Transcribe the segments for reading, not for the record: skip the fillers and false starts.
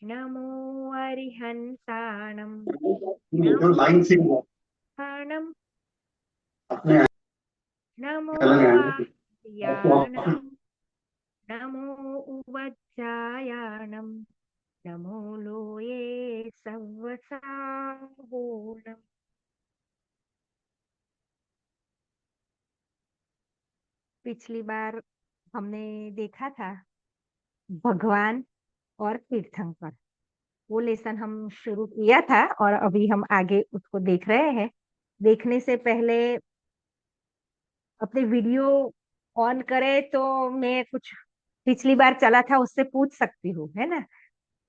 नमो अरिहन्ताणं जो नमो लाइन से स्थाणं अपने नमो चलन है तो वायाणं नमो उवज्जायाणं नमो लोये सव्वसाहोणम्। पिछली बार हमने देखा था भगवान और तीर्थंकर, वो लेसन हम शुरू किया था और अभी हम आगे उसको देख रहे हैं। देखने से पहले अपने वीडियो ऑन करे तो मैं कुछ पिछली बार चला था उससे पूछ सकती हूँ, है ना?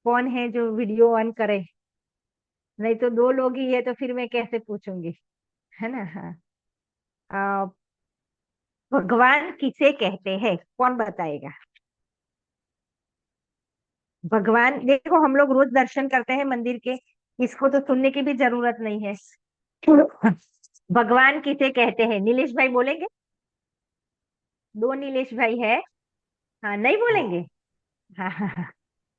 कौन है जो वीडियो ऑन करे? नहीं तो दो लोग ही है तो फिर मैं कैसे पूछूंगी, है ना? हाँ। आ, भगवान किसे कहते हैं, कौन बताएगा? भगवान, देखो हम लोग रोज दर्शन करते हैं मंदिर के, इसको तो सुनने की भी जरूरत नहीं है। भगवान किसे कहते हैं, नीलेश भाई बोलेंगे? दो नीलेश भाई है। हाँ, नहीं बोलेंगे? हाँ हाँ हाँ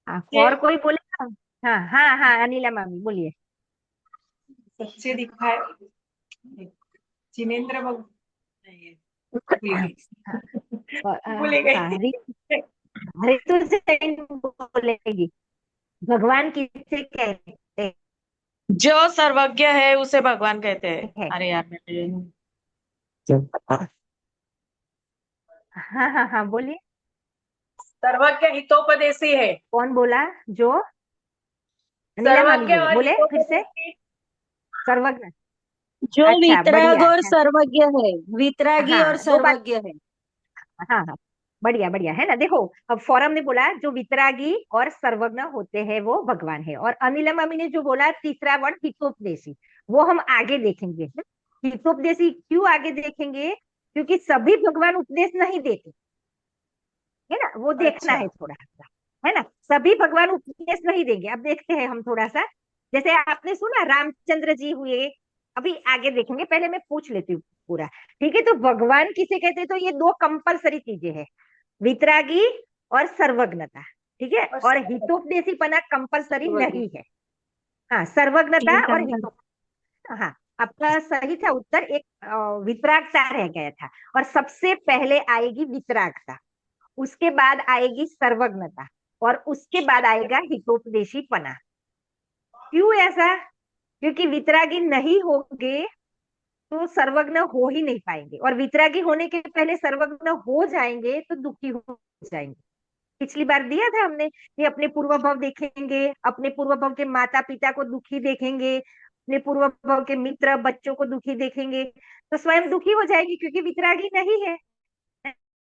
हाँ, ये और कोई बोलेगा? हाँ हाँ हाँ, अनिला मामी बोलिए। सच्चे दिखाए जिनेन्द्र बाबू नहीं है, भूल हाँ गई। भूल हाँ, गई। ऋतु जैन बोलेगी। भगवान किसे कहते जो सर्वज्ञ है उसे भगवान कहते हैं। हैं? अरे यार मैं हाँ हाँ हाँ, बोलिए। सर्वज्ञ हितोपदेशी है। कौन बोला? जो? अनिला मामी सर्वज्ञ बोले, और बोले फिर से। हितोपदेशी। सर्वज्ञ। जो अच्छा, वितराग बढ़िया। और सर्वज्ञ है, वितरागी और हाँ, दो बात। सर्वज्ञ है। हाँ हाँ, बढ़िया बढ़िया, है ना? देखो, अब फोरम ने बोला जो वितरागी और सर्वज्ञ होते हैं वो भगवान है, और अनिला मामी ने जो बोला तीसरा वर्ड हितोपदेशी, वो हम आगे देखेंगे। हितोपदेशी क्यों आगे देखेंगे? क्योंकि सभी भगवान उपदेश नहीं देते, है ना? वो देखना अच्छा। है थोड़ा सा, है ना? सभी भगवान उपदेश नहीं देंगे, अब देखते हैं हम थोड़ा सा। जैसे आपने सुना रामचंद्र जी हुए, अभी आगे देखेंगे, पहले मैं पूछ लेती हूँ पूरा। ठीक है, तो भगवान किसे कहते हैं? तो ये दो कंपलसरी चीजें हैं, वितरागी और सर्वज्ञता। ठीक है, और और हितोपदेशीपना कंपलसरी सर्वज्ञ। नहीं है। हाँ, सर्वज्ञता ठीक है। और हितो, हाँ, आपका सही था उत्तर। एक वितरागता रह गया था, और सबसे पहले आएगी वितरागता, उसके बाद आएगी सर्वज्ञता, और उसके बाद आएगा हितोपदेशीपना। क्यों ऐसा? क्योंकि वितरागी नहीं होंगे तो सर्वज्ञ हो ही नहीं पाएंगे, और वितरागी होने के पहले सर्वज्ञ हो जाएंगे तो दुखी हो जाएंगे। पिछली बार दिया था हमने कि अपने पूर्व भव देखेंगे, अपने पूर्व भव के माता पिता को दुखी देखेंगे, अपने पूर्व भव के मित्र बच्चों को दुखी देखेंगे, तो स्वयं दुखी हो जाएगी क्योंकि वितरागी नहीं है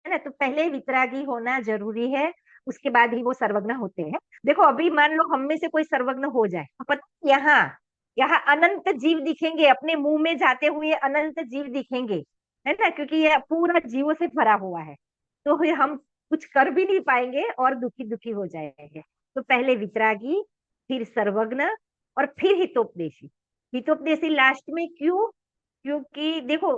ना? तो पहले वितरागी होना जरूरी है, उसके बाद ही वो सर्वज्ञ होते हैं। देखो, अभी मान लो हम में से कोई सर्वज्ञ हो जाए, अपन यहाँ यहाँ अनंत जीव दिखेंगे, अपने मुंह में जाते हुए अनंत जीव दिखेंगे, है ना? क्योंकि ये पूरा जीवों से भरा हुआ है, तो फिर हम कुछ कर भी नहीं पाएंगे और दुखी दुखी हो जाएंगे। तो पहले वितरागी, फिर सर्वज्ञ, और फिर हितोपदेशी। हितोपदेशी लास्ट में क्यों? क्योंकि देखो,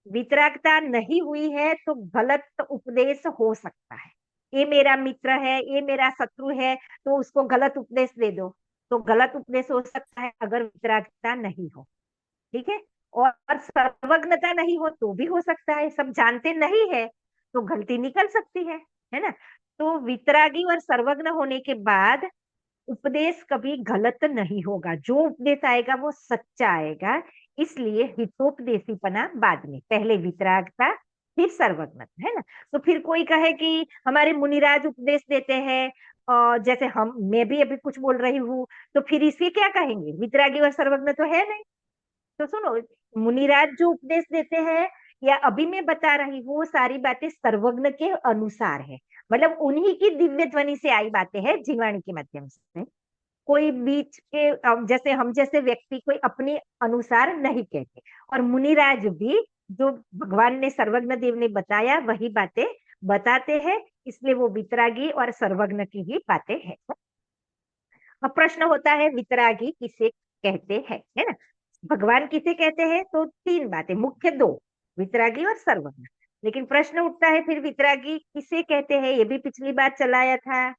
वितरागता नहीं हुई है तो गलत उपदेश हो सकता है। ये मेरा मित्र है, ये मेरा शत्रु है, तो उसको गलत उपदेश दे दो, तो गलत उपदेश हो सकता है अगर वितरागता नहीं हो। ठीक है, और सर्वज्ञता नहीं हो तो भी हो सकता है, सब जानते नहीं है तो गलती निकल सकती है ना? तो वितरागी और सर्वज्ञ होने के बाद उपदेश कभी गलत नहीं होगा, जो उपदेश आएगा वो सच्चा आएगा। इसलिए हितोपदेशीपना बाद में, पहले वितरागता फिर सर्वज्ञता, है ना? तो फिर कोई कहे कि हमारे मुनिराज उपदेश देते हैं, और जैसे हम, मैं भी अभी कुछ बोल रही हूँ, तो फिर इसे क्या कहेंगे? वितरागी और सर्वज्ञ तो है नहीं। तो सुनो, मुनिराज जो उपदेश देते हैं या अभी मैं बता रही हूँ, वो सारी बातें सर्वज्ञ के अनुसार है, मतलब उन्हीं की दिव्य ध्वनि से आई बातें हैं, जीवाणी के माध्यम से। कोई बीच के जैसे हम जैसे व्यक्ति कोई अपने अनुसार नहीं कहते, और मुनिराज भी जो भगवान ने सर्वज्ञ देव ने बताया वही बातें बताते हैं, इसलिए वो वितरागी और सर्वज्ञ की ही बातें हैं। अब प्रश्न होता है वितरागी किसे कहते हैं, है ना? भगवान किसे कहते हैं? तो तीन बातें मुख्य, दो, वितरागी और सर्वज्ञ। लेकिन प्रश्न उठता है फिर वितरागी किसे कहते हैं, ये भी पिछली बार चलाया था।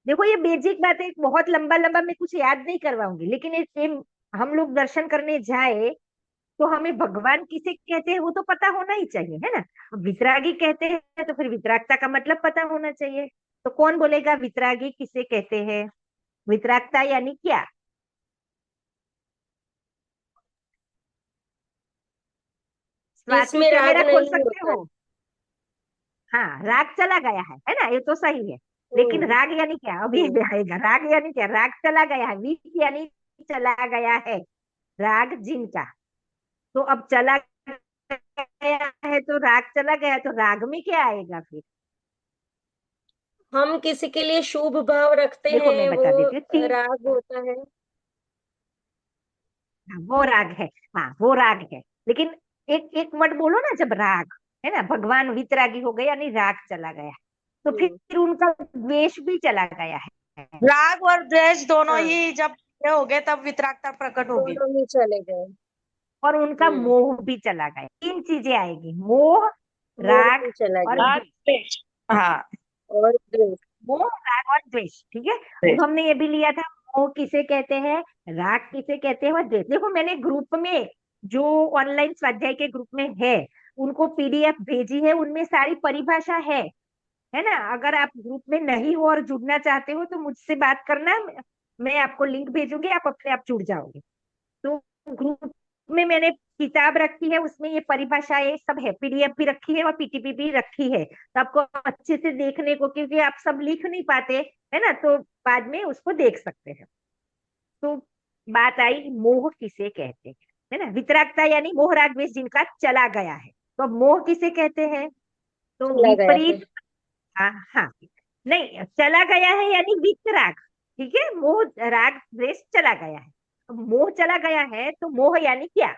देखो ये बेसिक बात है, बहुत लंबा लंबा मैं कुछ याद नहीं करवाऊंगी, लेकिन ये हम लोग दर्शन करने जाए तो हमें भगवान किसे कहते हैं वो तो पता होना ही चाहिए, है ना। अब वितरागी कहते हैं तो फिर वितरागता का मतलब पता होना चाहिए। तो कौन बोलेगा वितरागी किसे कहते हैं, वितरागता यानी क्या। स्वाति जिसमें राग कैमरा खोल नहीं सकते होता है। हो। हाँ राग चला गया है ना, ये तो सही है। लेकिन हम्म। राग यानी क्या, अभी हम्म। आएगा राग यानी क्या। राग चला गया है, वीत यानी चला गया है, राग जिनका। तो अब चला गया है तो राग चला गया है, तो राग में क्या आएगा फिर। हम किसी के लिए शुभ भाव रखते देखो मैं हैं, वो बता देती हूँ, तीन। राग होता है। हाँ, वो राग है। हाँ वो राग है, लेकिन एक एक वर्ड बोलो ना, जब राग है ना, भगवान वितरागी हो गए यानी राग चला गया, तो हम्म। फिर उनका द्वेष भी चला गया है। राग और द्वेष दोनों हाँ, ही जब ये हो गए तब वितरागता प्रकट होगी। दोनों ही चले गए। और उनका हम्म। मोह भी चला गया। तीन चीजें आएगी, मोह, मोह राग भी चला और गया। राग द्वेष। हाँ। और द्वेष। मोह, राग और द्वेष, ठीक है। द्वेष। अब हमने ये भी लिया था, मोह किसे कहते हैं, राग किसे कहते हैं और द्वेष। देखो मैंने ग्रुप में, जो ऑनलाइन स्वाध्याय के ग्रुप में है, उनको पीडीएफ भेजी है, उनमें सारी परिभाषा है ना। अगर आप ग्रुप में नहीं हो और जुड़ना चाहते हो तो मुझसे बात करना, मैं आपको लिंक भेजूंगी, आप अपने आप जुड़ जाओगे। तो ग्रुप में मैंने किताब रखी है, उसमें ये परिभाषाएं सब है, पीडीएफ भी रखी है और पीटीपी भी रखी है, तो आपको अच्छे से देखने को, क्योंकि आप सब लिख नहीं पाते है ना, तो बाद में उसको देख सकते हैं। तो बात आई मोह किसे कहते हैं, है ना। वितरागता यानी मोह राग द्वेष जिनका चला गया है। तो अब मोह किसे कहते हैं, तो चला गया है। विपरीत। हाँ हाँ, नहीं चला गया है यानी वितराग, ठीक है। मोह राग द्वेष चला गया है। अब मोह चला गया है तो मोह यानी क्या,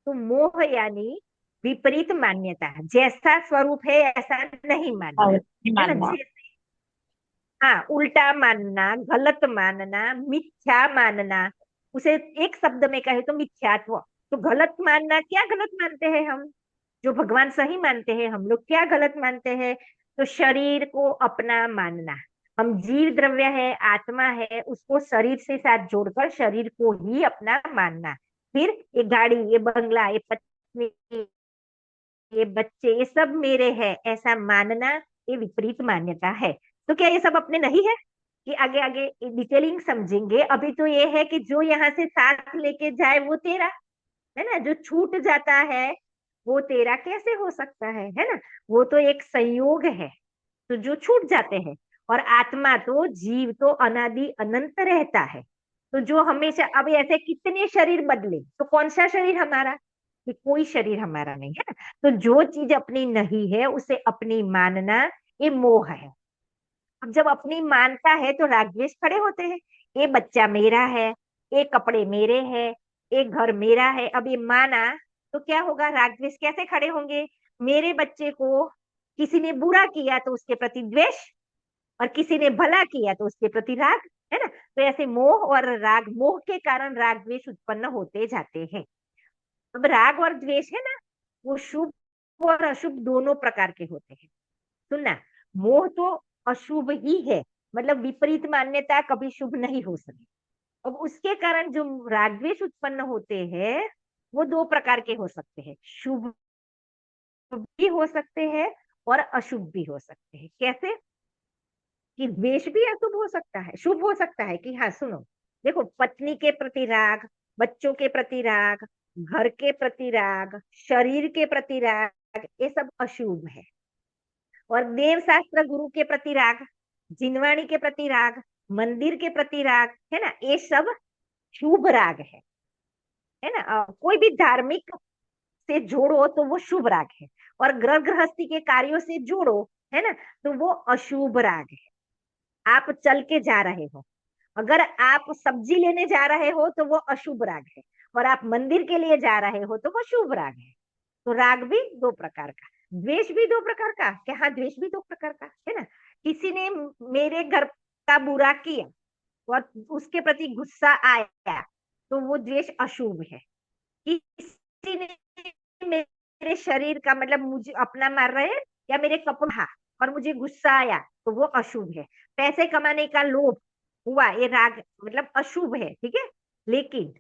तो मोह यानी विपरीत मान्यता, जैसा स्वरूप है ऐसा नहीं हाँ, मानना, है ना। मानना। जैसे हाँ, उल्टा मानना, गलत मानना, मिथ्या मानना, उसे एक शब्द में कहे तो मिथ्यात्व। तो गलत मानना, क्या गलत मानते हैं हम, जो भगवान सही मानते हैं, हम लोग क्या गलत मानते हैं। तो शरीर को अपना मानना, हम जीव द्रव्य है, आत्मा है, उसको शरीर से साथ जोड़कर शरीर को ही अपना मानना। फिर ये गाड़ी, ये बंगला, ये पत्नी, ये बच्चे, ये सब मेरे हैं, ऐसा मानना, ये विपरीत मान्यता है। तो क्या ये सब अपने नहीं है, कि आगे आगे डिटेलिंग समझेंगे। अभी तो ये है कि जो यहाँ से साथ लेके जाए वो तेरा, है ना। जो छूट जाता है वो तेरा कैसे हो सकता है ना। वो तो एक संयोग है, तो जो छूट जाते हैं। और आत्मा तो, जीव तो अनादि अनंत रहता है। तो जो हमेशा, अब ऐसे कितने शरीर बदले तो कौन सा शरीर हमारा, कि कोई शरीर हमारा नहीं है ना। तो जो चीज अपनी नहीं है उसे अपनी मानना, ये मोह है। अब जब अपनी मानता है तो राग द्वेष खड़े होते हैं। ये बच्चा मेरा है, ये कपड़े मेरे हैं, ये घर मेरा है। अब ये माना तो क्या होगा, राग द्वेष कैसे खड़े होंगे। मेरे बच्चे को किसी ने बुरा किया तो उसके प्रति द्वेष, और किसी ने भला किया तो उसके प्रति राग, है ना। तो ऐसे मोह और राग, मोह के कारण राग द्वेष उत्पन्न होते जाते हैं। अब राग और द्वेष है ना, वो शुभ और अशुभ दोनों प्रकार के होते हैं। सुनना, मोह तो अशुभ ही है, मतलब विपरीत मान्यता कभी शुभ नहीं हो सकती। अब उसके कारण जो राग द्वेष उत्पन्न होते हैं वो दो प्रकार के हो सकते हैं, शुभ भी हो सकते हैं और अशुभ भी हो सकते हैं। कैसे, कि द्वेष भी अशुभ हो सकता है, शुभ हो सकता है। कि हाँ सुनो, देखो पत्नी के प्रति राग, बच्चों के प्रति राग, घर के प्रति राग, शरीर के प्रति राग, ये सब अशुभ है। और देव शास्त्र गुरु के प्रति राग, जिनवाणी के प्रति राग, मंदिर के प्रति राग, है ना, ये सब शुभ राग है ना। कोई भी धार्मिक से जोड़ो तो वो शुभ राग है, और ग्रह गृहस्थी के कार्यों से जोड़ो, है ना, तो वो अशुभ राग है। आप चल के जा रहे हो, अगर आप सब्जी लेने जा रहे हो तो वो अशुभ राग है, और आप मंदिर के लिए जा रहे हो तो वो शुभ राग है। तो राग भी दो प्रकार का, द्वेष भी दो प्रकार का, क्या हाँ, द्वेष भी दो प्रकार का, है ना। किसी ने मेरे घर का बुरा किया और उसके प्रति गुस्सा आया तो वो द्वेष अशुभ है। किसी ने मेरे शरीर का, मतलब मुझे अपना मार रहे हैं या मेरे कपड़ा, हाँ, और मुझे गुस्सा आया तो वो अशुभ है। पैसे कमाने का लोभ हुआ, ये राग मतलब अशुभ है, ठीक है। लेकिन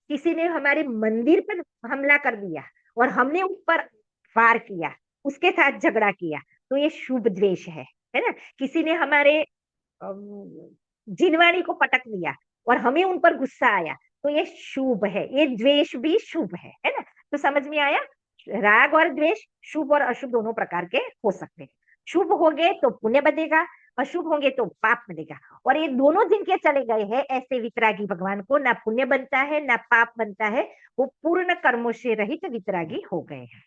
किसी ने हमारे मंदिर पर हमला कर दिया और हमने उस पर वार किया, उसके साथ झगड़ा किया, तो ये शुभ द्वेष है ना। किसी ने हमारे जिनवाणी को पटक दिया और हमें उन पर गुस्सा आया, तो ये शुभ है, ये द्वेष भी शुभ है ना। तो समझ में आया, राग और द्वेष शुभ और अशुभ दोनों प्रकार के हो सकते हैं। शुभ होंगे तो पुण्य बनेगा, अशुभ होंगे तो पाप बनेगा। और ये दोनों जिनके चले गए हैं, ऐसे वितरागी भगवान को ना पुण्य बनता है ना पाप बनता है, वो पूर्ण कर्मों से रहित वितरागी हो गए हैं।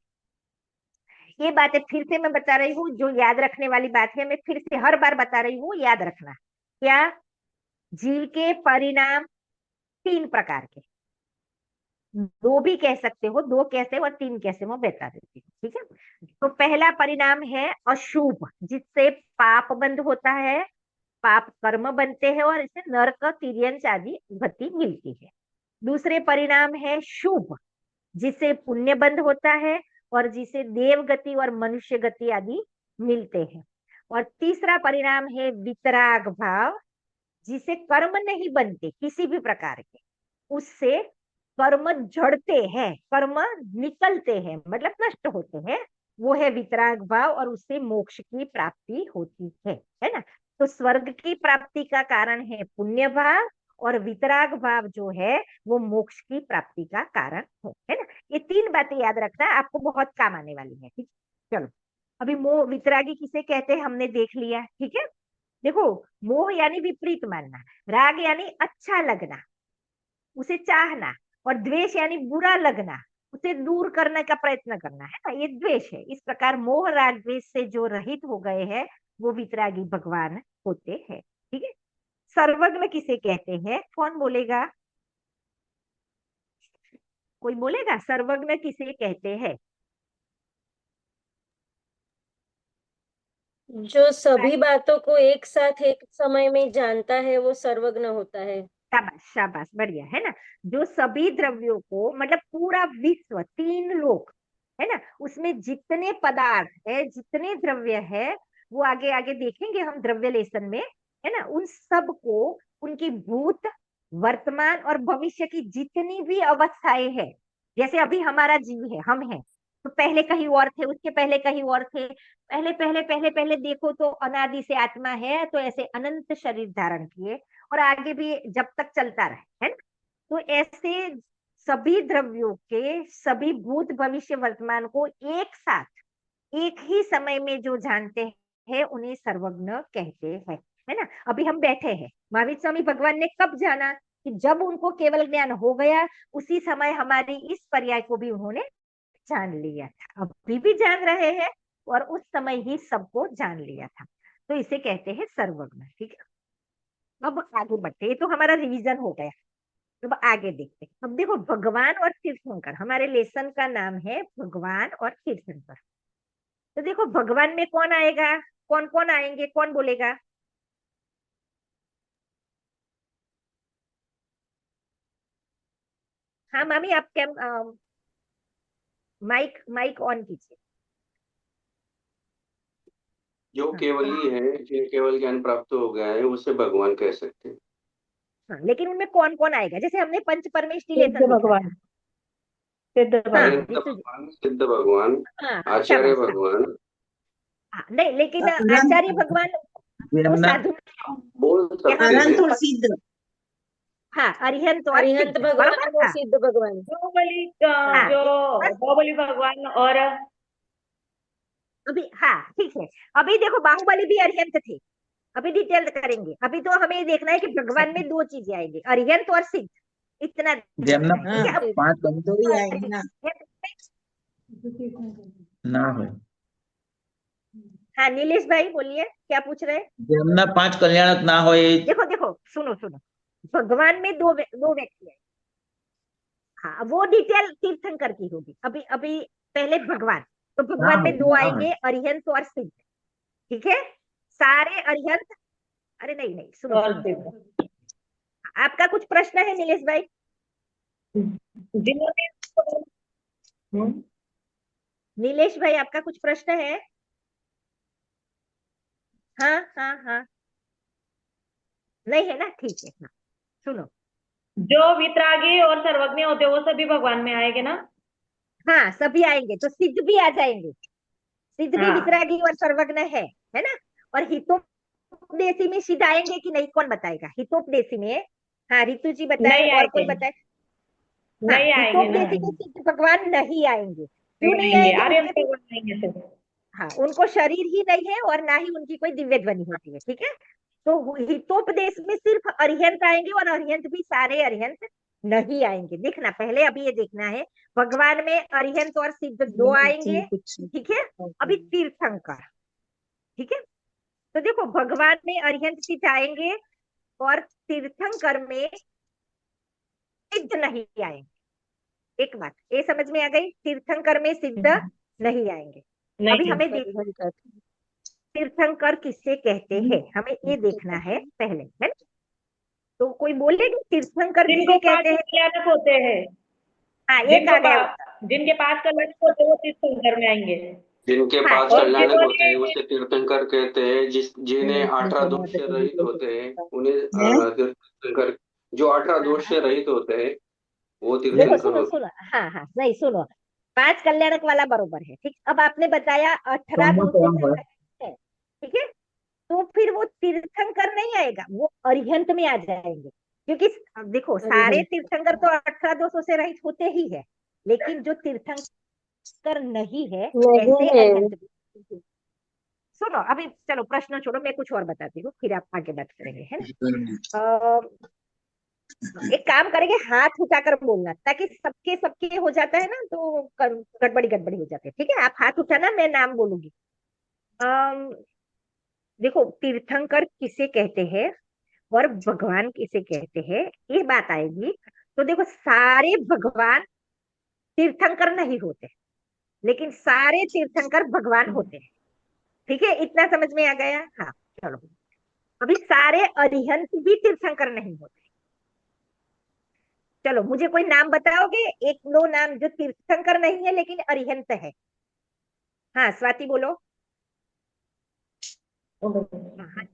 ये बातें फिर से मैं बता रही हूँ, जो याद रखने वाली बात है, मैं फिर से हर बार बता रही हूँ, याद रखना। क्या? जीव के परिणाम तीन प्रकार के, दो भी कह सकते हो, दो कैसे और तीन कैसे मैं बता देती हूँ, ठीक है। तो पहला परिणाम है अशुभ, जिससे पाप बंद होता है, पाप कर्म बनते हैं और इससे नरक तिर्यंच आदि गति मिलती है। दूसरे परिणाम है शुभ, जिससे पुण्य बंद होता है और जिसे देव गति और मनुष्य गति आदि मिलते हैं। और तीसरा परिणाम है वितराग भाव, जिसे कर्म नहीं बनते किसी भी प्रकार के, उससे कर्म झड़ते हैं, कर्म निकलते हैं, मतलब नष्ट होते हैं, वो है वितराग भाव, और उससे मोक्ष की प्राप्ति होती है ना। तो स्वर्ग की प्राप्ति का कारण है पुण्य भाव, और वितराग भाव जो है वो मोक्ष की प्राप्ति का कारण है ना। ये तीन बातें याद रखना, आपको बहुत काम आने वाली है, ठीक। चलो, अभी मोह वितरागी किसे कहते हैं हमने देख लिया, ठीक है। देखो, मोह यानी विपरीत मानना, राग यानी अच्छा लगना, उसे चाहना, और द्वेष यानी बुरा लगना, उसे दूर करने का प्रयत्न करना, है ना, ये द्वेष है। इस प्रकार मोह राग द्वेष से जो रहित हो गए हैं, वो वितरागी भगवान होते हैं, ठीक है। सर्वज्ञ किसे कहते हैं? कौन बोलेगा? कोई बोलेगा सर्वज्ञ किसे कहते हैं? जो सभी बातों को एक साथ एक समय में जानता है वो सर्वज्ञ होता है। शाबाश शाबाश, बढ़िया, है ना। जो सभी द्रव्यों को, मतलब पूरा विश्व, तीन लोक, है ना, उसमें जितने पदार्थ है, जितने द्रव्य है, वो आगे आगे देखेंगे हम द्रव्य लेसन में, है ना, उन सब को, उनकी भूत, वर्तमान और भविष्य की जितनी भी अवस्थाएं है, जैसे अभी हमारा जीव है, हम हैं, तो पहले कहीं और थे, उसके पहले कहीं और थे, पहले पहले पहले पहले देखो तो अनादि से आत्मा है, तो ऐसे अनंत शरीर धारण किए, और आगे भी जब तक चलता रहे, है ना। तो ऐसे सभी द्रव्यों के सभी भूत भविष्य वर्तमान को एक साथ एक ही समय में जो जानते हैं, उन्हें सर्वज्ञ कहते हैं, है ना। अभी हम बैठे हैं, महावीर स्वामी भगवान ने कब जाना? कि जब उनको केवल ज्ञान हो गया, उसी समय हमारी इस पर्याय को भी उन्होंने जान लिया था, अभी भी जान रहे हैं, और उस समय ही सबको जान लिया था। तो इसे कहते हैं सर्वज्ञ, ठीक है। अब आगे बढ़ते, ये तो हमारा रिवीजन हो गया। अब आगे देखते हैं। अब देखो, भगवान और तीर्थंकर, हमारे लेसन का नाम है भगवान और तीर्थंकर। तो देखो, भगवान में कौन आएगा, कौन कौन आएंगे, कौन बोलेगा? हाँ मामी, आप कैम माइक माइक ऑन कीजिए। जो हाँ केवली है, जिन्हें केवल ज्ञान प्राप्त हो गया है, उसे भगवान कह सकते हैं। हाँ, लेकिन उनमें कौन कौन आएगा? जैसे हमने पंच परमेष्टि सिद्ध लेसन देखा था। भगवान, सिद्ध हाँ भगवान। अनंत ऋतु जी। भगवान, सिद्ध भगवान, हाँ, आचार्य शाबाश शाबाश। भगवान। हाँ, नहीं, लेकिन आचार्य अनंत, भगवान वो जमना, साधु, बोल सकते अनंत हैं। और सिद्ध। हाँ, अरिहंत और अरिहंत सिद्ध, भगवान बरोबर और था। सिद्ध भगवान। बाहुबली हाँ, जो बस बाहुबली भगवान और अभी, हाँ ठीक है। अभी देखो, बाहुबली भी अरिहंत थे, अभी डिटेल करेंगे। अभी तो हमें ये देखना है कि भगवान में दो चीजें आएंगी, अरिहंत और सिद्ध, इतना ध्यान जमना देना है, हाँ, ठीक है। अब पांच दो ही आएंगे ना, ना हो। हाँ, नीलेश भाई बोलिए, क्या पूछ रहे हैं? जमना पांच कल्याणक ना हो ये। देखो देखो, सुनो सुनो, भगवान में दो व्यक्ति है। हाँ, वो डिटेल तीर्थंकर की होगी, अभी अभी पहले भगवान। तो ना भगवान हो, में दो ना हो। आएंगे, अरिहंत और सिद्ध, ठीक है। सारे अरिहंत, अरे नहीं नहीं, सुनो और सुनो सिद्ध, सुनो, आपका कुछ प्रश्न है नीलेश भाई? जिन्होंने हम्म, नीलेश भाई, आपका कुछ प्रश्न है? हाँ हाँ हाँ, नहीं है ना, ठीक है। हाँ सुनो, जो वितरागी और सर्वज्ञ होते हैं वो सभी भगवान में आएंगे ना। हाँ सभी आएंगे तो सिद्ध भी आ जाएंगे। सिद्ध भी हाँ, वितरागी और सर्वज्ञ है ना। और हितोपदेशी में सिद्ध आएंगे कि नहीं, कौन बताएगा हितोपदेशी में? हाँ रितु जी बताए, नहीं और कोई आएंगे, बताए? हाँ नहीं आएंगे ना, हितोपदेशी में सिद्ध भगवान नहीं आएंगे। क्यों नहीं नहीं आएंगे, आएंगे? आर्यन उनके, भगवान आएंगे सिर्फ। हाँ उनको शरीर ही नहीं है और ना ही उनकी कोई दिव्य ध्वनि होती है, ठीक है। तो हितोपदेश में सिर्फ अरिहंत आएंगे, और अरिहंत भी सारे अरिहंत नहीं आएंगे। देखना पहले, अभी ये देखना है, भगवान में अरिहंत और सिद्ध दो आएंगे, ठीक है। अभी तीर्थंकर, ठीक है। तो देखो भगवान में अरिहंत सिद्ध आएंगे और तीर्थंकर में सिद्ध नहीं आएंगे। एक बात ये समझ में आ गई, तीर्थंकर में सिद्ध नहीं आएंगे। अभी नहीं, हमें तीर्थंकर किससे कहते हैं, हमें ये देखना है पहले, है ना? तो कोई बोलेगा तीर्थंकर जिनको किसे पांच कहते हैं? कल्याणक होते हैं, हाँ एक जिनको आ गया उत्तर। जिनके पांच कल्याणक होते हैं वो तीर्थंकर में आएंगे। जिनके हाँ पांच और एक कल्याणक होते हैं जिन्होंने उसे तीर्थंकर कहते हैं। जिन्हें 18 दोष से रहित होते हैं उन्हें तीर्थंकर, जो 18 दोष से रहित होते हैं वो देखो तीर्थंकर सुनो होते सुनो, हाँ हाँ नहीं सुनो, पांच कल्याणक वाला बरोबर है, ठीक। अब आपने बताया 18 ब्रह्म दोषों स्वयं से है। रहित है, ठीक है। तो फिर वो तीर्थंकर नहीं आएगा, वो अरिहंत में आ जाएंगे। क्योंकि अब देखो सारे तीर्थंकर तो 18 दोषों से रहित होते ही है, लेकिन जो तीर्थंकर नहीं है नहीं ऐसे है। अरिहंत भी। सुनो अभी चलो प्रश्न छोड़ो, मैं कुछ और बताती हूँ, फिर आप आगे बात करेंगे, है ना। एक काम करेंगे, हाथ उठाकर बोलना, ताकि सबके सबके हो जाता है ना, तो गड़बड़ी गड़बड़ी हो जाती है, ठीक है। आप हाथ उठाना, मैं नाम बोलूंगी। अम, देखो तीर्थंकर किसे कहते हैं और भगवान किसे कहते हैं, ये बात आएगी। तो देखो सारे भगवान तीर्थंकर नहीं होते, लेकिन सारे तीर्थंकर भगवान होते हैं, ठीक है। इतना समझ में आ गया? हाँ चलो, अभी सारे अरिहंत भी तीर्थंकर नहीं होते। चलो मुझे कोई नाम बताओगे, एक दो नाम जो तीर्थंकर नहीं है लेकिन अरिहंत है। हाँ स्वाति बोलो। हाँ,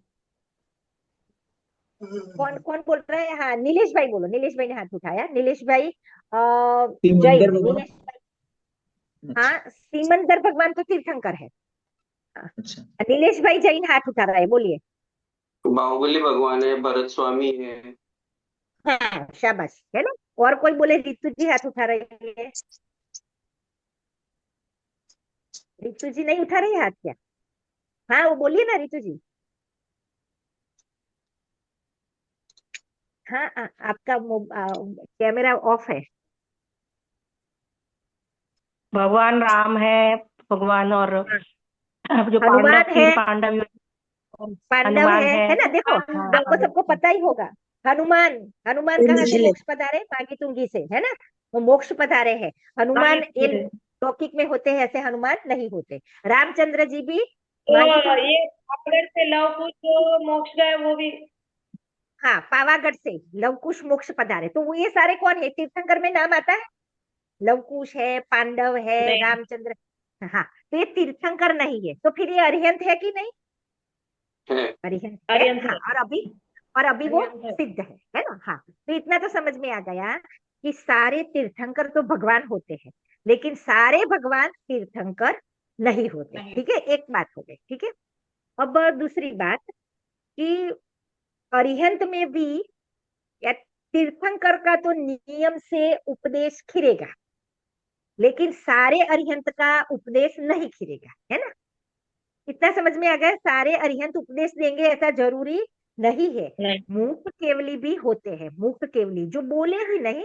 कौन कौन बोल रहा है? हाँ नीलेश भाई बोलो, नीलेश भाई ने हाथ उठाया, नीलेश भाई। सिमंदर जैन भगवान। नीलेश भाई। हाँ सीमंदर भगवान तो तीर्थंकर है। हाँ, अच्छा। नीलेश भाई जैन हाथ उठा रहा है, बोलिए। बाहुबली भगवान है, भरत स्वामी है। हाँ शाबाश, है ना। और कोई बोले? रितु जी हाथ उठा रही है। रितु जी नहीं उठा रही हाथ क्या? हाँ वो बोलिए ना रितु जी। हाँ आपका कैमरा ऑफ है। भगवान राम है, भगवान और हाँ, जो पांडव हनुमान है, तीन पांडव पांडव हनुमान है ना। देखो आपको सबको पता ही होगा, हनुमान, हनुमान कहाँ से मोक्ष पधारे? मागी तुंगी से, है ना। वो मोक्ष पधारे हैं। हनुमान ये तो लौकिक में होते हैं, ऐसे हनुमान नहीं होते। रामचंद्र जी भी मागी तुंगी, ये अगर से लव कुछ जो मोक्ष गए वो भी। हाँ पावागढ़ से लवकुश मोक्ष पधारे। तो वो ये सारे कौन है? तीर्थंकर में नाम आता है, लवकुश है, पांडव है, नहीं, रामचंद्र। हाँ तो ये तीर्थंकर नहीं है, तो फिर ये अरिहंत है कि नहीं? है। अरिहंत है। आर्यन हाँ से। और अभी वो आर्यन से। सिद्ध है ना। हाँ तो इतना तो समझ में आ गया कि सारे तीर्थंकर तो भगवान होते हैं, लेकिन सारे भगवान तीर्थंकर नहीं होते, नहीं, ठीक है। एक बात हो गई, ठीक है। अब दूसरी बात कि अरिहंत में भी या तीर्थंकर का तो नियम से उपदेश खिरेगा, लेकिन सारे अरिहंत का उपदेश नहीं खिरेगा, है ना। इतना समझ में आ गया, सारे अरिहंत उपदेश देंगे ऐसा जरूरी नहीं है। नहीं, मुक्त केवली भी होते हैं, मुक्त केवली जो बोले ही नहीं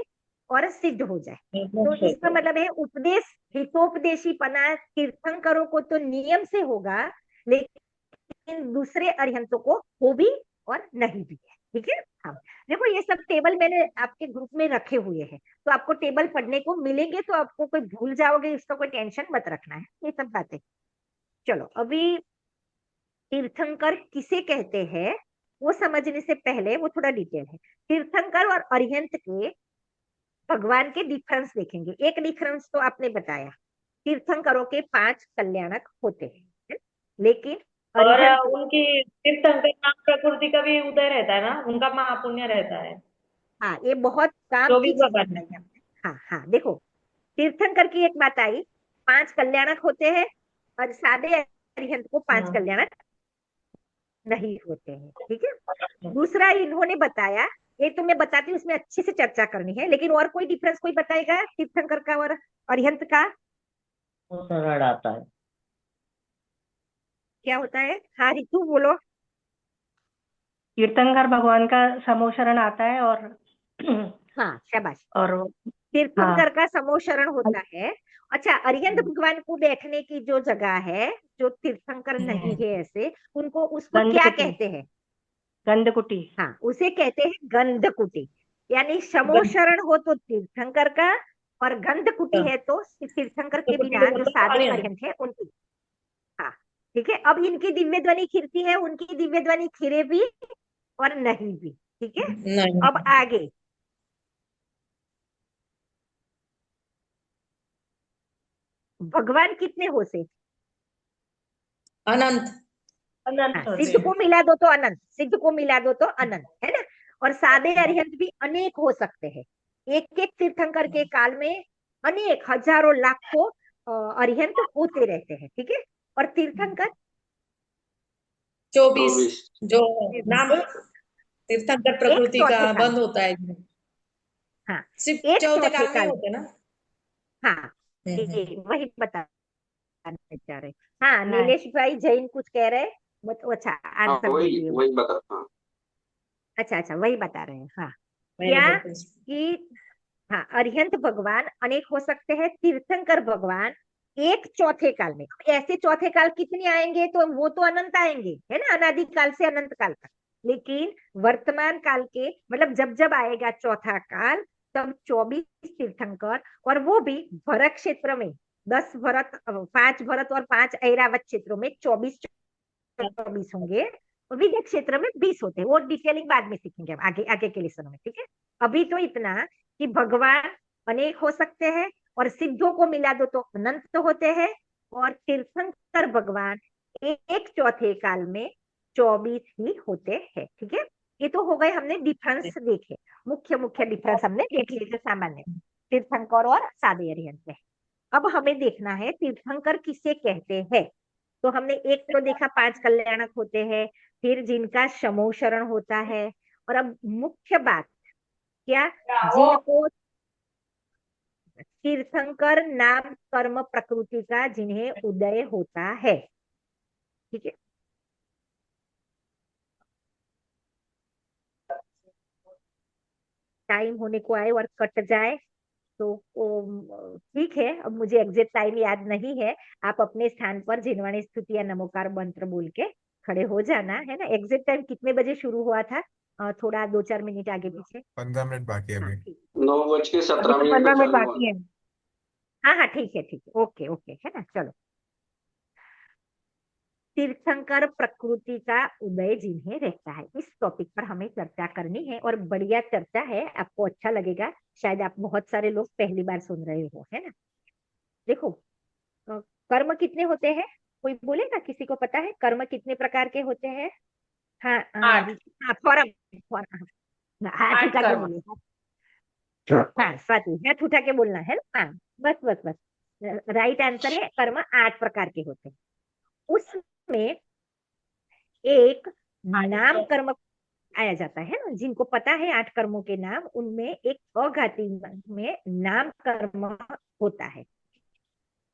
और सिद्ध हो जाए। तो मोक्ष इसका होते हैं। मतलब है उपदेश, हितोपदेशी पना तीर्थंकरों को तो नियम से होगा, लेकिन दूसरे अरिहंतों को हो भी और नहीं भी है, ठीक है। हाँ देखो ये सब टेबल मैंने आपके ग्रुप में रखे हुए हैं, तो आपको टेबल पढ़ने को मिलेंगे, तो आपको कोई भूल जाओगे इसका कोई टेंशन मत रखना है, ये सब बातें। चलो अभी तीर्थंकर किसे कहते हैं वो समझने से पहले वो थोड़ा डिटेल है। तीर्थंकर और अरिहंत के भगवान के डिफरेंस देखेंगे। एक डिफरेंस तो आपने बताया, तीर्थंकरों के 5 कल्याणक होते हैं, है? लेकिन और अरिहंत उनकी तीर्थंकर नाम प्रकृति का भी उदय रहता है ना, उनका महापुण्य रहता है। हाँ, ये बहुत काम की 24 चीज भगवान बताई में। आपने। हाँ हाँ, देखो, तीर्थंकर की एक बात आई, 5 कल्याणक होते हैं, और सादे अरिहंत को 5 हाँ। कल्याणक नहीं होते हैं, ठीक है। दूसरा इन्होंने बताया, ये तो मैं बताती हूँ, उसमें अच्छे से चर्चा करनी है, लेकिन और कोई डिफरेंस कोई बताएगा तीर्थंकर का और अरिहंत का? वो सरल आता है। क्या होता है? हाँ रितु बोलो। तीर्थंकर भगवान का समोशरण आता है और हाँ शाबाश, और तीर्थंकर हाँ, का समोशरण होता है। अच्छा, अरिहंत भगवान को बैठने की जो जगह है, जो तीर्थंकर नहीं है ऐसे, उनको उसको क्या गंधकुटी, कहते हैं? गंधकुटी। हाँ, उसे कहते हैं गंधकुटी। यानी समोशरण हो तो तीर्थंकर का, और गंधकुटी है तो तीर्थंकर के कुटी बिना जो मतलब सादे अरिहंत। अरिहंत है उनकी। हाँ, ठीक है। अब इनकी दिव्य ध्वनि खिरती है, उनकी दिव्य ध्वनि खिरे भी और नहीं भी, ठीक है। नहीं। अब आगे, भगवान कितने हो से? अनंत। अनंत हाँ, होते सिद्ध हैं। को मिला दो तो अनंत, सिद्ध को मिला दो तो अनंत, है ना। और सादे अरिहंत भी अनेक हो सकते हैं। एक एक तीर्थंकर के काल में अनेक हजारों लाखों अरिहंत होते रहते हैं, ठीक है। और तीर्थंकर 24 24। जो नाम एक तीर्थंकर एक प्रकृति का चौथे काल, बंद होता है। हाँ, सिर्फ एक चौथे चौथे काल में ही काल, होते ना। हाँ, हम्म। वही बताना चाह रहे। हाँ, नहीं, नीलेश भाई जैन कुछ कह रहे, अच्छा हाँ, आंसर दे वही दिए वो। वही बता, हाँ। अच्छा अच्छा, वही बता रहे हैं, हाँ। मैंने क्या बोलते हैं। कि हाँ, अरिहंत भगवान अनेक हो सकते हैं, तीर्थंकर भगवान एक चौथे काल में। ऐसे चौथे काल कितने आएंगे? तो वो तो अनंत आएंगे, है ना, अनादि काल से अनंत काल तक। लेकिन वर्तमान काल के, मतलब जब जब आएगा चौथा काल, तब 24 तीर्थंकर, और वो भी भरत क्षेत्र में 10 भरत, 5 भरत और 5 ऐरावत क्षेत्रों में 24 24 होंगे। और विद्या क्षेत्र में 20 होते हैं। वो डिटेलिंग बाद में सीखेंगे हम, आगे आगे के लेसनों में, ठीक है। अभी तो इतना कि भगवान अनेक हो सकते हैं, और सिद्धों को मिला दो तो अनंत होते हैं, और तीर्थंकर भगवान एक चौथे काल में 24 ही होते हैं, ठीक है। ये तो हो गए, हमने डिफरेंस देखे, मुख्य मुख्य डिफरेंस हमने देख लिए थे सामान्य तीर्थंकर और सादे अरिहंत में। अब हमें देखना है तीर्थंकर किसे कहते हैं। तो हमने एक तो देखा 5 कल्याणक होते हैं, फिर जिनका समोशरण होता है, और अब मुख्य बात क्या, जिनको तीर्थंकर नाम कर्म प्रकृति का जिन्हें उदय होता है, ठीक है। टाइम होने को आए और कट जाए तो ठीक है, अब मुझे एग्जैक्ट टाइम याद नहीं है। आप अपने स्थान पर जिनवाणी स्तुति या नमोकार मंत्र बोल के खड़े हो जाना, है ना। एग्जैक्ट टाइम कितने बजे शुरू हुआ था? थोड़ा 2-4 मिनट आगे पीछे। 15 मिनट बाकी है हाँ अभी। ठीक, अभी तो 9:17 पे 15 मिनट चालू हुआ। बाकी है। हाँ हाँ ठीक है, ठीक है, ओके ओके, है ना, चलो। तीर्थंकर प्रकृति का उदय जिन्हें रहता है, इस टॉपिक पर हमें चर्चा करनी है, और बढ़िया चर्चा है, आपको अच्छा लगेगा। शायद आप बहुत सारे लोग पहली बार सुन रहे हो, है ना। देखो, कर्म कितने होते हैं? कोई बोलेगा, किसी को पता है कर्म कितने प्रकार के होते हैं? हाँ हाँ 8। हाँ, फॉरम, हाथ 8 उठा के कर्म। बोलिए। हाँ स्वाति, हाथ उठा के बोलना है ना, हाँ, बस बस बस। राइट आंसर है, कर्म 8 प्रकार के होते हैं। उसमें एक नाम कर्म आया जाता है ना, जिनको पता है 8 कर्मों के नाम, उनमें एक अघाती में नाम कर्म होता है।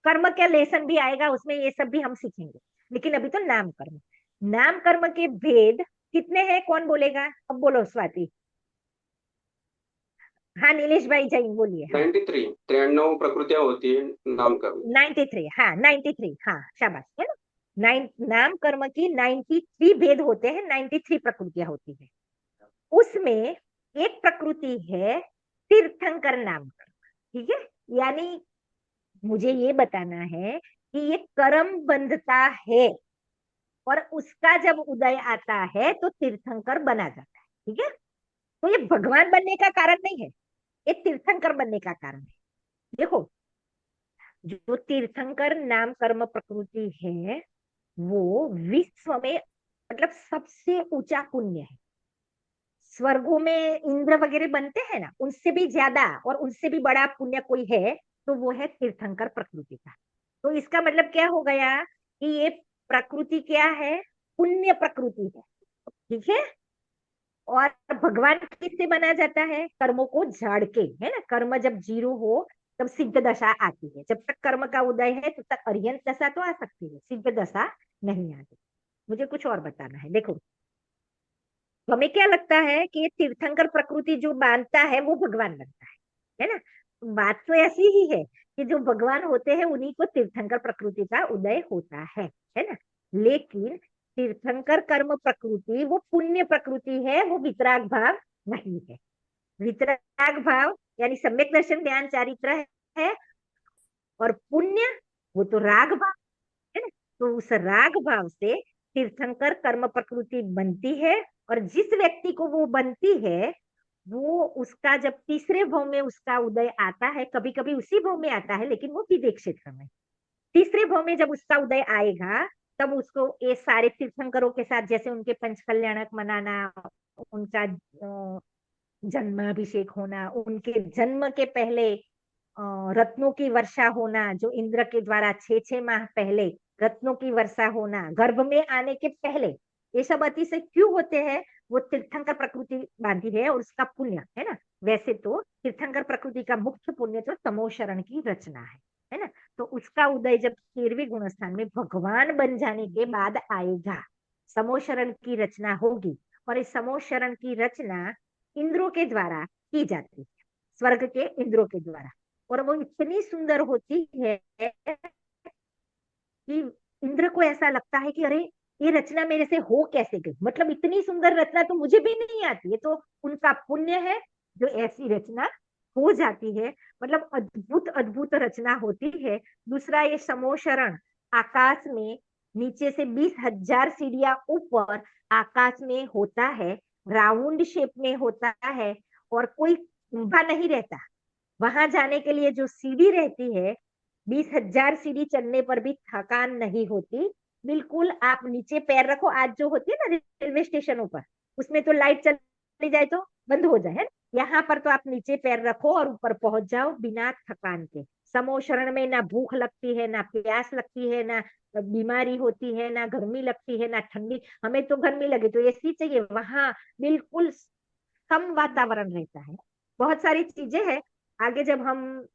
कर्म का लेसन भी आएगा उसमें, ये सब भी हम सीखेंगे, लेकिन अभी तो नाम कर्म। नाम कर्म के भेद कितने हैं, कौन बोलेगा? अब बोलो स्वाति। हाँ नीलेश भाई जैन बोलिए, हाँ। 93, 93 प्रकृतियां होती है नाम कर्म। 93, हाँ 93, हाँ शाबाश, है ना। नाम कर्म की 93 भेद होते हैं, 93 प्रकृतियां होती है। उसमें एक प्रकृति है तीर्थंकर नाम कर्म, ठीक है। यानी मुझे ये बताना है कि ये कर्म बंधता है, और उसका जब उदय आता है तो तीर्थंकर बना जाता है, ठीक है। तो ये भगवान बनने का कारण नहीं है, ये तीर्थंकर बनने का कारण है। देखो, जो तीर्थंकर नाम कर्म प्रकृति है, वो विश्व में मतलब सबसे ऊंचा पुण्य है। स्वर्गों में इंद्र वगैरह बनते हैं ना, उनसे भी ज्यादा और उनसे भी बड़ा पुण्य कोई है तो वो है तीर्थंकर प्रकृति का। तो इसका मतलब क्या हो गया कि ये प्रकृति क्या है, पुण्य प्रकृति है। ठीक है। और भगवान किससे बना जाता है, कर्मों को झाड़ के, है ना। कर्म जब जीरो हो तब सिद्ध दशा आती है। जब तक कर्म का उदय है तब तक अर्यंत दशा तो आ सकती है, सिद्ध दशा नहीं आती। मुझे कुछ और बताना है। देखो, हमें क्या लगता है कि ये तीर्थंकर प्रकृति जो बांधता है वो भगवान बनता है ना। बात तो ऐसी ही है कि जो भगवान होते हैं उन्हीं को तीर्थंकर प्रकृति का उदय होता है ना। लेकिन तीर्थंकर कर्म प्रकृति वो पुण्य प्रकृति है, वो वितराग भाव नहीं है। वितराग भाव यानी सम्यक दर्शन ज्ञान चारित्र है, और पुण्य वो तो राग भाव है ना। तो उस राग भाव से तीर्थंकर कर्म प्रकृति बनती है। और जिस व्यक्ति को वो बनती है वो उसका जब तीसरे भाव में उसका उदय आता है, कभी कभी उसी भाव में आता है लेकिन वो विदेह क्षेत्र में, तीसरे भाव में जब उसका उदय आएगा तब उसको ये सारे तीर्थंकरों के साथ जैसे उनके पंच कल्याणक मनाना, उनका जन्माभिषेक होना, उनके जन्म के पहले रत्नों की वर्षा होना, जो इंद्र के द्वारा 6 6 माह पहले रत्नों की वर्षा होना, गर्भ में आने के पहले, ये सब अतिशय क्यों होते हैं, वो तीर्थंकर प्रकृति बांधी है और उसका पुण्य है ना। वैसे तो तीर्थंकर प्रकृति का मुख्य पुण्य तो तमोशरण की रचना है ना। तो उसका उदय जब 13वें गुण स्थान में भगवान बन जाने के बाद आएगा, समोशरण की रचना होगी। और इस समोशरण की रचना इंद्रों के द्वारा की जाती है, स्वर्ग के इंद्रों के द्वारा। और वो इतनी सुंदर होती है कि इंद्र को ऐसा लगता है कि अरे ये रचना मेरे से हो कैसे गई, मतलब इतनी सुंदर रचना तो मुझे भी नहीं आती है। तो उनका पुण्य है जो ऐसी रचना हो जाती है, मतलब अद्भुत अद्भुत रचना होती है। दूसरा ये समोशरण, आकाश में नीचे से 20,000 सीढ़ियां ऊपर आकाश में होता है, राउंड शेप में होता है, और कोई कुंभा नहीं रहता। वहां जाने के लिए जो सीढ़ी रहती है, 20,000 सीढ़ी चढ़ने पर भी थकान नहीं होती। बिल्कुल आप नीचे पैर रखो, आज जो होती है ना रेलवे स्टेशनों पर, उसमें तो लाइट चली जाए तो बंद हो जाए, है। यहाँ पर तो आप नीचे पैर रखो और ऊपर पहुंच जाओ बिना थकान के। समोशरण में ना भूख लगती है, ना प्यास लगती है, ना बीमारी होती है, ना गर्मी लगती है, ना ठंडी। हमें तो गर्मी लगे तो एसी चाहिए, वहां बिल्कुल सम वातावरण रहता है। बहुत सारी चीजें हैं, आगे जब हम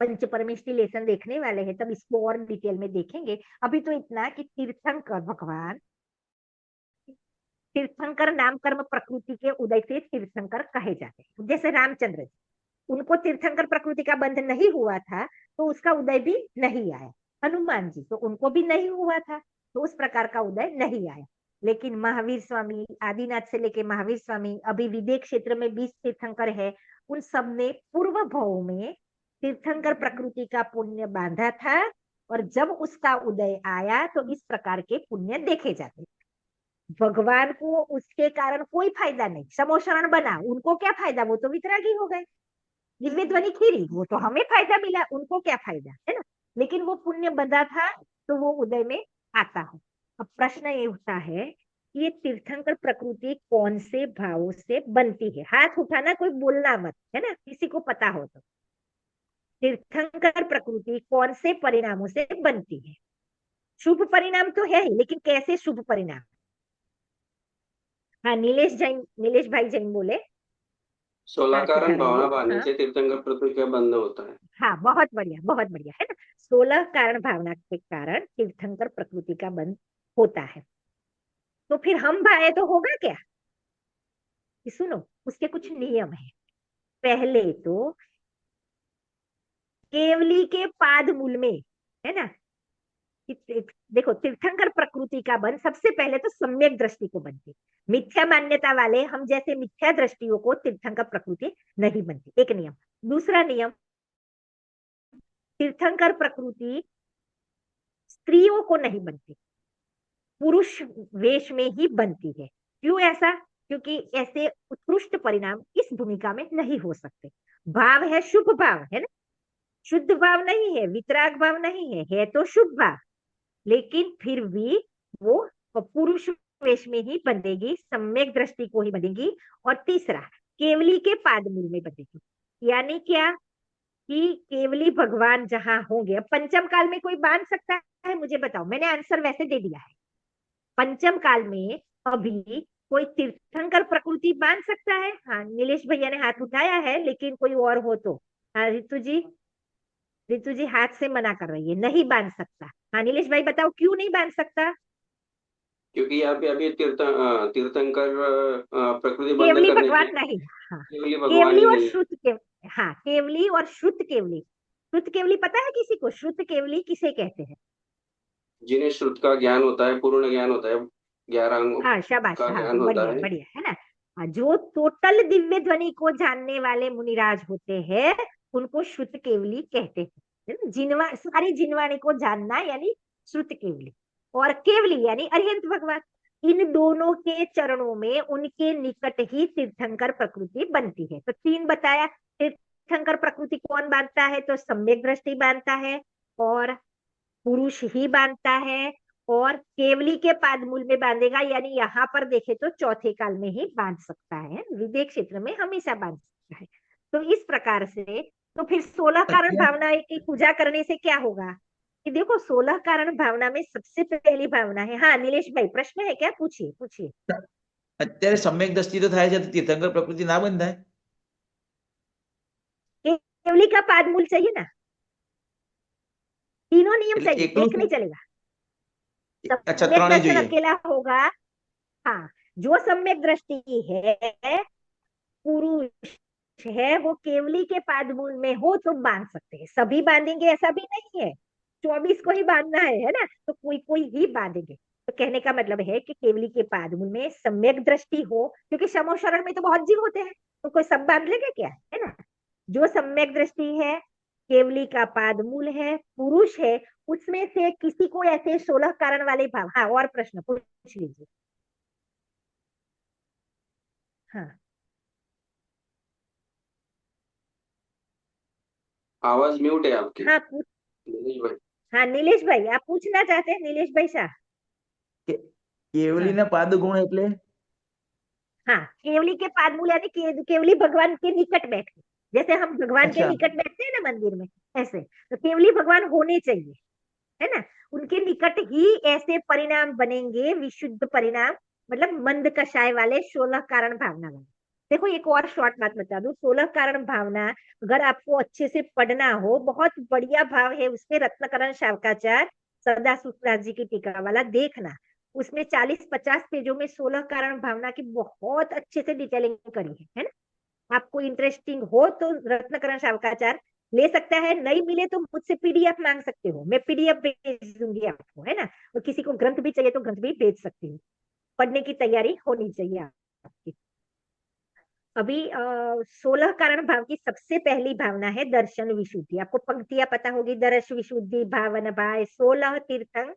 पंच परमेष्टि लेसन देखने वाले हैं तब इसको और डिटेल में देखेंगे। अभी तो इतना कि तीर्थंकर भगवान, तीर्थंकर नाम कर्म प्रकृति के उदय से तीर्थंकर कहे जाते हैं। जैसे रामचंद्र जी, उनको तीर्थंकर प्रकृति का बंध नहीं हुआ था तो उसका उदय भी नहीं आया। हनुमान जी तो उनको भी नहीं हुआ था तो उस प्रकार का उदय नहीं आया। लेकिन महावीर स्वामी, आदिनाथ से लेके महावीर स्वामी, अभी विदेह क्षेत्र में 20 तीर्थंकर है, उन सब ने पूर्व भाव में तीर्थंकर प्रकृति का पुण्य बांधा था। और जब उसका उदय आया तो इस प्रकार के पुण्य देखे जाते। भगवान को उसके कारण कोई फायदा नहीं, समोशरण बना, उनको क्या फायदा, वो तो वितरागी हो गए। दिव्य ध्वनि खीरी, वो तो हमें फायदा मिला, उनको क्या फायदा, है ना। लेकिन वो पुण्य बंधा था तो वो उदय में आता है। अब प्रश्न ये उठता है कि ये तीर्थंकर प्रकृति कौन से भावों से बनती है। हाथ उठाना, कोई बोलना मत, है ना, किसी को पता हो तो। तीर्थंकर प्रकृति कौन से परिणामों से बनती है। शुभ परिणाम तो है ही, लेकिन कैसे शुभ परिणाम। हाँ, नीलेश जैन, नीलेश भाई जैन बोले। 16 हाथ कारण उठा रहे भावना हैं, भावने हाँ। से तीर्थंकर पृथ्वी का बंध होता है। हाँ, बहुत बढ़िया, बहुत बढ़िया, है ना। 16 कारण भावना के कारण तीर्थंकर प्रकृति का बंध होता है। तो फिर हम भाए तो होगा क्या, कि सुनो, उसके कुछ नियम है। पहले तो केवली के पाद मूल में, है ना, देखो तीर्थंकर प्रकृति का बंध सबसे पहले तो सम्यक दृष्टि को बनती। मिथ्या मान्यता वाले हम जैसे मिथ्या दृष्टियों को तीर्थंकर प्रकृति नहीं बनती, एक नियम। दूसरा नियम, तीर्थंकर प्रकृति स्त्रियों को नहीं बनती, पुरुष वेश में ही बनती है। क्यों ऐसा, क्योंकि ऐसे उत्कृष्ट परिणाम इस भूमिका में नहीं हो सकते। भाव है शुभ भाव, है ना, शुद्ध भाव नहीं है, वितराग भाव नहीं है, है तो शुभ भाव। लेकिन फिर भी वो पुरुष वेश में ही बंधेगी, सम्यक दृष्टि को ही बंधेगी। और तीसरा, केवली के पाद मूल में बंधेगी। यानी क्या कि केवली भगवान जहां होंगे, अब पंचम काल में कोई बांध सकता है? मुझे बताओ, मैंने आंसर वैसे दे दिया है। पंचम काल में अभी कोई तीर्थंकर प्रकृति बांध सकता है? हाँ, नीलेश भैया ने हाथ उठाया है, लेकिन कोई और हो तो। हाँ रितु जी, रितु जी हाथ से मना कर रही है, नहीं बांध सकता। हाँ नीलेश भाई बताओ क्यों नहीं बांध सकता? क्योंकि यहाँ पे अभी तीर्थंकर प्रकृति बंध केवली करने के भगवान नहीं। हाँ, केवली भगवान केवली ही और नहीं है। श्रुत केवली। हाँ, केवली और श्रुत केवली। श्रुत केवली पता है किसी को? श्रुत केवली किसे कहते हैं? जिन्हें श्रुत का ज्ञान होता है, पूर्ण ज्ञान होता है, 11 अंगों हाँ शाबाश, का हाँ ज्ञान होता बढ़िया है। बढ़िया, है ना। हाँ, जो टोटल दिव्य ध्वनि को जानने वाले मुनिराज होते हैं उनको श्रुत केवली कहते हैं, है ना? जिनवा, सारी जिनवाणी को जानना यानी श्रुत केवली। और केवली यानी अरिहंत भगवान। इन दोनों के चरणों में उनके निकट ही तीर्थंकर प्रकृति बनती है। तो 3 बताया। तीर्थंकर प्रकृति कौन बांधता है? तो सम्यक दृष्टि बांधता है, और पुरुष ही बांधता है, और केवली के पाद मूल में बांधेगा। यानी यहाँ पर देखे तो चौथे काल में ही बांध सकता है, विदेह क्षेत्र में हमेशा बांध सकता है। तो इस प्रकार से, तो फिर 16 कारण અત્યારે भावना की पूजा करने से क्या होगा? कि देखो 16 कारण भावना में सबसे पहली भावना है। हाँ नीलेश भाई प्रश्न है क्या? पूछिए पूछिए। અત્યારે સમ્યક દ્રષ્ટિ તો થાય છે તો તીર્થંકર પ્રકૃતિ ના બંધાય? केवली का पाद मूल चाहिए ना, तीनों नियम એટલે चाहिए, એકલું एक नहीं चलेगा। अच्छा सम्यक ત્રણેય दर्शन જોઈએ। अकेला होगा। हाँ, जो सम्यक दृष्टि है, पुरुष है, वो केवली के पादमूल में हो तो बांध सकते हैं। सभी बांधेंगे ऐसा भी नहीं है, 24 को ही बांधना है ना? तो कोई कोई ही बांधेंगे। तो कहने का मतलब है कि केवली के पादमूल में सम्यक दृष्टि हो, क्योंकि समो शरण में तो बहुत जीव होते हैं, तो कोई सब बांध लेगा क्या, है ना? जो सम्यक दृष्टि है, केवली का पादमूल है, पुरुष है, उसमें से किसी को ऐसे 16 कारण वाले भाव। हाँ, और प्रश्न पूछ लीजिए। हाँ आवाज म्यूट है आपकी, हाँ नीलेश भाई। हाँ नीलेश भाई आप पूछना चाहते हैं? नीलेश भाई शाह। કેવલી ના પાદ ગુણ એટલે हाँ, केवली के पाद मूल यानी केवली भगवान के निकट बैठे, जैसे हम भगवान के अच्छा निकट बैठते हैं ना मंदिर में, ऐसे। तो केवली भगवान होने चाहिए, है ना? उनके निकट ही ऐसे परिणाम बनेंगे, विशुद्ध परिणाम, मतलब मंद कषाय वाले 16 कारण भावना वाले। देखो एक और शॉर्ट बात बता दूं, 16 कारण भावना अगर आपको अच्छे से पढ़ना हो, बहुत बढ़िया भाव है उसमें, रत्नकरण शावकाचार्य सरदार सुखदास जी की टीका वाला देखना। उसमें 40-50 पेजों में 16 कारण भावना की बहुत अच्छे से डिटेलिंग करी है ना? आपको इंटरेस्टिंग हो तो रत्नकरण शावकाचार्य ले सकता है, नहीं मिले तो मुझसे पीडीएफ मांग सकते हो, मैं पीडीएफ भेज दूंगी आपको, है ना? और किसी को ग्रंथ भी चाहिए तो ग्रंथ भी भेज सकती हूँ। पढ़ने की तैयारी होनी चाहिए आपकी। अभी 16 कारण भाव की सबसे पहली भावना है दर्शन विशुद्धि। आपको पंक्तियां पता होगी, दर्श विशुद्धि, भावन भाय, 16 तीर्थं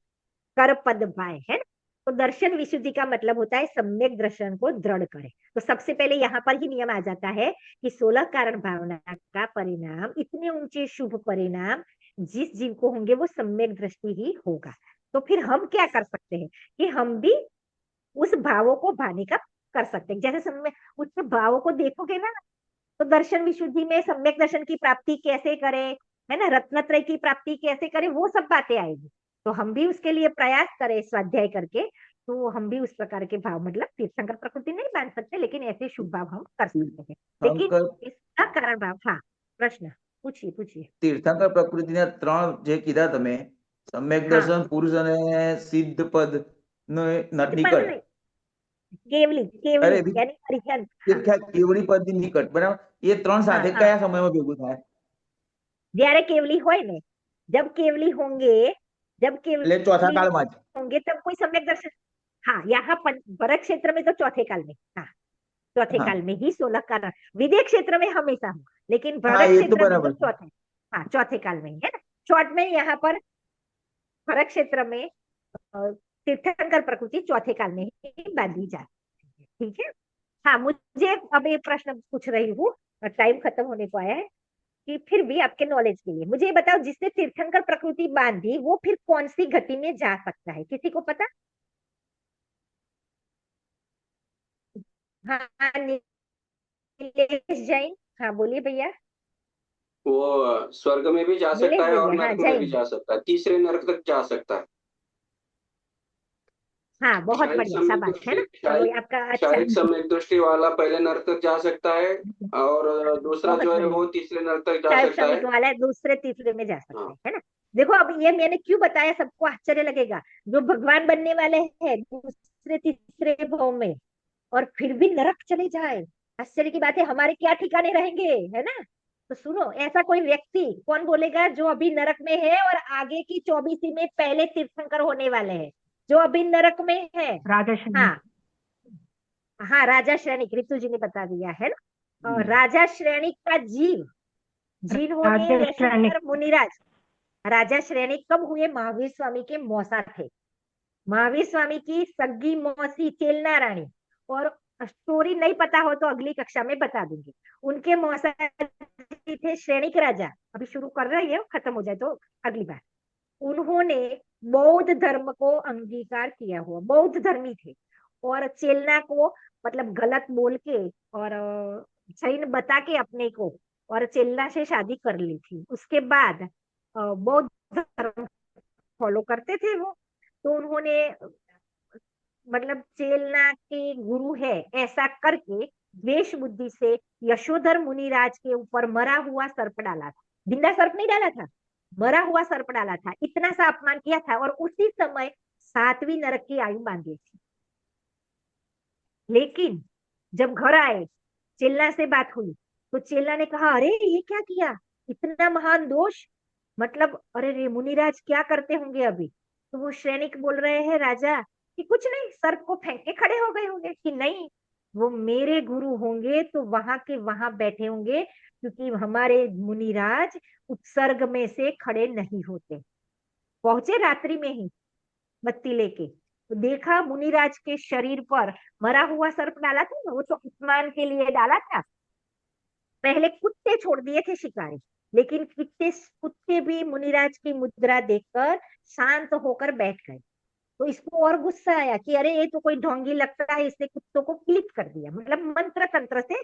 कर पद भाय, है ना? तो दर्शन विशुद्धि का मतलब होता है सम्यक दर्शन को दृढ़ करे। तो सबसे पहले यहाँ पर ही नियम आ जाता है कि 16 कारण भावना का परिणाम, इतने ऊंचे शुभ परिणाम जिस जीव को होंगे वो सम्यक दृष्टि ही होगा। तो फिर हम क्या कर सकते हैं कि हम भी उस भावों को भाने का कर सकते हैं। जैसे उसके भावों को देखोगे ना, तो दर्शन विशुद्धि में सम्यक दर्शन की प्राप्ति कैसे करें, है ना, रत्नत्रय की प्राप्ति कैसे करें, वो सब बातें आएगी। तो हम भी उसके लिए प्रयास करें स्वाध्याय करके, तो हम भी उस प्रकार के भाव, मतलब तीर्थंकर प्रकृति नहीं बांध सकते, लेकिन ऐसे शुभ भाव हम कर सकते हैं। लेकिन શંકર इसका कारण भाव, हाँ प्रश्न पूछिए पूछिए। તીર્થંકર પ્રકૃતિના ત્રણ જે કીધા તમે, સમ્યક हाँ, દર્શન, પુરુષ અને સિદ્ધ પદ નો सिद्ध पद નિકટ। नहीं, केवली केवली અરે यानी अरिहंत। हाँ કેવડી પદ નિકટ, બરાબર? એ ત્રણ हाँ સાથે हाँ, કયા સમયમાં ભેગું થાય? જ્યારે केवली હોય ने, जब केवली होंगे, जब એટલે ચોથા केवली કાળમાં જ। होंगे तब कोई सम्यक दर्शन। हाँ, यहाँ भरत क्षेत्र में तो चौथे काल में, हाँ चौथे હા काल में ही 16 कारण, विदेह क्षेत्र में हमेशा होगा, लेकिन હા भरत એ तो क्षेत्र में तो बराबर છે। चौथे, हाँ चौथे काल में ही, है ना? शॉर्ट में यहाँ पर भरत क्षेत्र में तीर्थंकर प्रकृति चौथे काल में ही बांधी जाती है, ठीक है? हाँ, मुझे अब एक प्रश्न पूछ रही हूँ, टाइम खत्म होने को आया है। कि फिर भी आपके नॉलेज के लिए मुझे ये बताओ, जिसने तीर्थंकर प्रकृति बांधी वो फिर कौन सी गति में जा सकता है, किसी को पता? हाँ, नीलेश जैन, हाँ बोलिए भैया। वो स्वर्ग में भी जा नीलेश सकता है और भैया, हाँ नरक में भी जैन, जा सकता है, तीसरे नरक तक जा सकता है। हाँ बहुत शारीरिक बढ़िया, सम्यक शाबाश, है दृष्टि ना? चलो ये आपका अच्छा। शारीरिक सम्यक दृष्टि वाला पहले नरक तक जा सकता है, और दूसरा बहुत जो है बढ़िया, वो तीसरे नरक तक जा शायद सकता है। समित वाला है, दूसरे तीसरे में जा सकता हाँ। है ना? देखो अब ये मैंने क्यों बताया, सबको आश्चर्य लगेगा, जो भगवान बनने वाले हैं दूसरे तीसरे भाव में और फिर भी नरक चले जाए, आश्चर्य की बात है, हमारे क्या ठिकाने रहेंगे, है ना? तो सुनो, ऐसा कोई व्यक्ति कौन बोलेगा जो अभी नरक में है और आगे की 24 में पहले तीर्थंकर होने वाले हैं, जो अभी नरक में है? राजा श्रेणी। हाँ, हाँ राजा श्रेणिक, ऋतु जी ने बता दिया है ना? और राजा श्रेणिक का जीव, जिन्होंने राजा श्रेणी। यशोधर मुनिराज, राजा श्रेणिक कब हुए? महावीर स्वामी के मौसा थे, महावीर स्वामी की सगी मौसी चेलना रानी, और स्टोरी नहीं पता हो तो अगली कक्षा में बता दूंगी। उनके मौसा जी थे श्रेणिक राजा, अभी शुरू कर रहे हैं, खत्म हो जाए तो अगली बार। उन्होंने बौद्ध धर्म को अंगीकार किया हुआ, बौद्ध धर्मी थे, और चेलना को मतलब गलत बोल के और जैन बता के अपने को, और चेलना से शादी कर ली थी। उसके बाद बौद्ध धर्म फॉलो करते थे वो, तो उन्होंने मतलब चेलना के गुरु है ऐसा करके द्वेष बुद्धि से यशोधर मुनिराज के ऊपर मरा हुआ सर्प डाला था, जिंदा सर्प नहीं डाला था, मरा हुआ सर्प डाला था, इतना सा अपमान किया था, और उसी समय 7वीं नरक की आयु बांधी थी। लेकिन जब घर आए, चेल्ला से बात हुई, तो चेल्ला ने कहा अरे ये क्या किया, इतना महान दोष, मतलब अरे रे मुनिराज क्या करते होंगे अभी? तो वो सैनिक बोल रहे हैं राजा कि कुछ नहीं, सर्प को फेंक के खड़े हो गए होंगे, कि नहीं वो मेरे गुरु होंगे तो वहां के वहां बैठे होंगे, क्योंकि हमारे मुनिराज उपसर्ग में से खड़े नहीं होते। पहुंचे रात्रि में ही बत्ती लेके, तो देखा मुनिराज के शरीर पर मरा हुआ सर्प डाला था ना, वो तो अपमान के लिए डाला था। पहले कुत्ते छोड़ दिए थे शिकारी, लेकिन कुत्ते कुत्ते भी मुनिराज की मुद्रा देखकर शांत होकर बैठ गए। तो इसको और गुस्सा आया कि अरे ये तो कोई ढोंगी लगता है, इसने कुत्तों को क्लिप कर दिया, मतलब मंत्र तंत्र से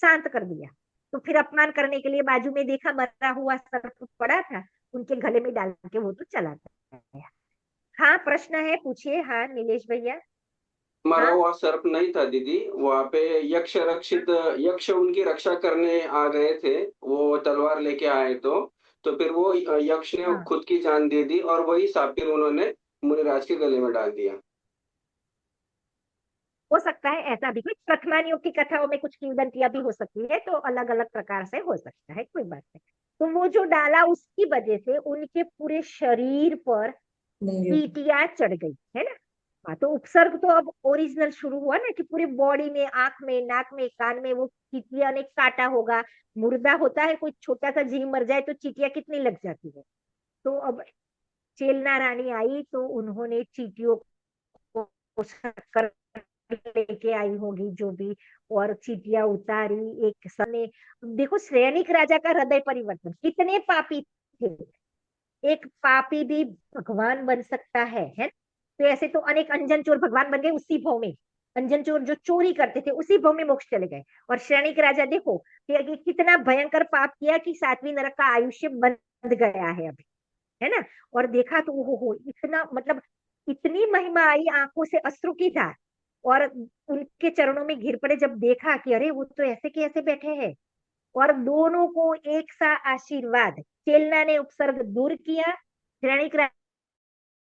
शांत कर दिया। तो फिर अपमान करने के लिए बाजू में देखा मरा हुआ सर्प पड़ा था, उनके गले में डाल के वो तो चला गया। हाँ प्रश्न है, पूछिए, हाँ नीलेश भैया। मरा हाँ हुआ सर्प नहीं था दीदी, वहां पे यक्ष रक्षित, यक्ष उनकी रक्षा करने आ गए थे, वो तलवार लेके आए, तो फिर वो यक्ष ने हाँ, खुद की जान दे दी और वही सांप फिर उन्होंने मुनिराज के गले में डाल दिया। हो सकता है ऐसा भी, कुछ वर्तमान युग की कथाओं में कुछ किंवदंतियां भी हो सकती है, तो अलग अलग प्रकार से हो सकता है, कोई बात नहीं। तो वो जो डाला उसकी वजह से उनके पूरे शरीर पर चींटियां चढ़ गई, है ना? हाँ, तो उपसर्ग तो अब ओरिजिनल शुरू हुआ ना, कि पूरी बॉडी में, आंख में, नाक में, कान में वो चींटियां ने काटा होगा। मुर्दा होता है, कोई छोटा सा जीव मर जाए तो चींटियां कितनी लग जाती है। तो अब चेलना रानी आई तो उन्होंने चींटियों को शक्कर लेके आई होगी जो भी, और चींटियां उतारी एक समय। देखो सैनिक राजा का हृदय परिवर्तन, कितने पापी थे, एक पापी भी भगवान बन सकता है? तो ऐसे तो अनेक अंजन चोर भगवान बन गए उसी भाव में, अंजन चोर जो चोरी करते थे उसी भाव में मोक्ष चले गए। और सैनिक राजा देखो कि कितना भयंकर पाप किया कि 7वीं नरक का आयुष्य बंध गया है अभी, है ना? और देखा तो हो इतना, मतलब इतनी महिमा आई, आंखों से अश्रु की धार, और उनके चरणों में गिर पड़े जब देखा कि अरे वो तो ऐसे के ऐसे बैठे हैं। और दोनों को एक सा आशीर्वाद, चेलना ने उपसर्ग दूर किया, श्रेणिक